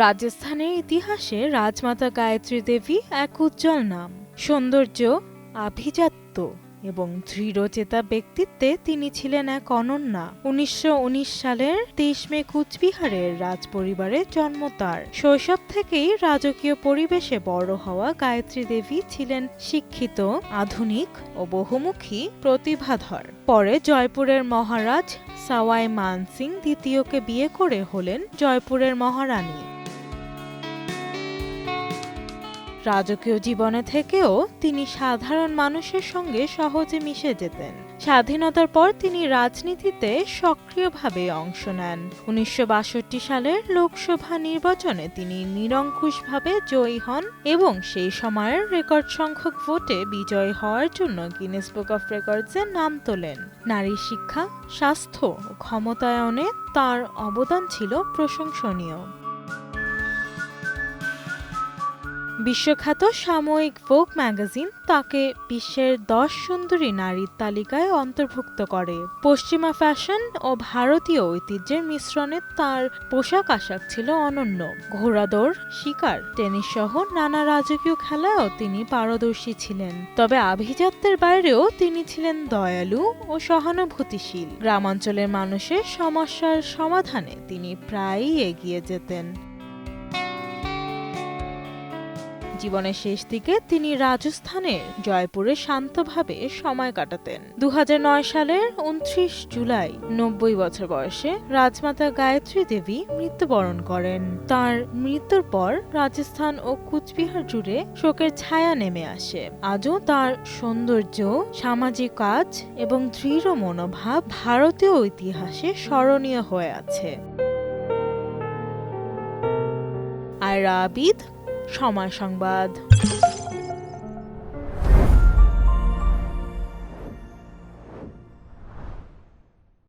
রাজস্থানের ইতিহাসে রাজমাতা গায়ত্রী দেবী এক উজ্জ্বল নাম। সৌন্দর্য, আভিজাত্য এবং দৃঢ়চেতা ব্যক্তিত্বে তিনি ছিলেন এক অনন্যা। ১৯১৯ সালের ২৩ মে কুচবিহারের রাজপরিবারে জন্ম তার। শৈশব থেকেই রাজকীয় পরিবেশে বড় হওয়া গায়ত্রী দেবী ছিলেন শিক্ষিত, আধুনিক ও বহুমুখী প্রতিভাধর। পরে জয়পুরের মহারাজ সাওয়াই মান সিং দ্বিতীয়কে বিয়ে করে হলেন জয়পুরের মহারানী। রাজকীয় জীবনে থেকেও তিনি সাধারণ মানুষের সঙ্গে সহজে মিশে যেতেন। স্বাধীনতার পর তিনি রাজনীতিতে সক্রিয়ভাবে অংশ নেন। ১৯৬২ সালের লোকসভা নির্বাচনে তিনি নিরঙ্কুশভাবে জয়ী হন এবং সেই সময়ের রেকর্ড সংখ্যক ভোটে বিজয়ী হওয়ার জন্য গিনেস বুক অফ রেকর্ডসে নাম তোলেন। নারী শিক্ষা, স্বাস্থ্য ও ক্ষমতায়নে তার অবদান ছিল প্রশংসনীয়। বিশ্বখ্যাত সাময়িক ভোগ ম্যাগাজিন তাকে বিশ্বের ১০ সুন্দরী নারীর তালিকায় অন্তর্ভুক্ত করে। পশ্চিমা ফ্যাশন ও ভারতীয় ঐতিহ্যের মিশ্রণে তার পোশাক আশাক ছিল অনন্য। ঘোড়াদৌড়, শিকার, টেনিস সহ নানা রাজকীয় খেলায়ও তিনি পারদর্শী ছিলেন। তবে আভিজাত্যের বাইরেও তিনি ছিলেন দয়ালু ও সহানুভূতিশীল। গ্রামাঞ্চলের মানুষের সমস্যার সমাধানে তিনি প্রায়ই এগিয়ে যেতেন। জীবনের শেষ দিকে তিনি রাজস্থানের জয়পুরে শান্তভাবে সময় কাটাতেন। ২০০৯ সালের ২৯ জুলাই ৯০ বছর বয়সে রাজমাতা গায়ত্রী দেবী মৃত্যুবরণ করেন। তার মৃত্যুর পর রাজস্থান ও কুচবিহার জুড়ে শোকের ছায়া নেমে আসে। আজও তার সৌন্দর্য, সামাজিক কাজ এবং দৃঢ় মনোভাব ভারতীয় ইতিহাসে স্মরণীয় হয়ে আছে। আয়রা আবিদ, সময় সংবাদ।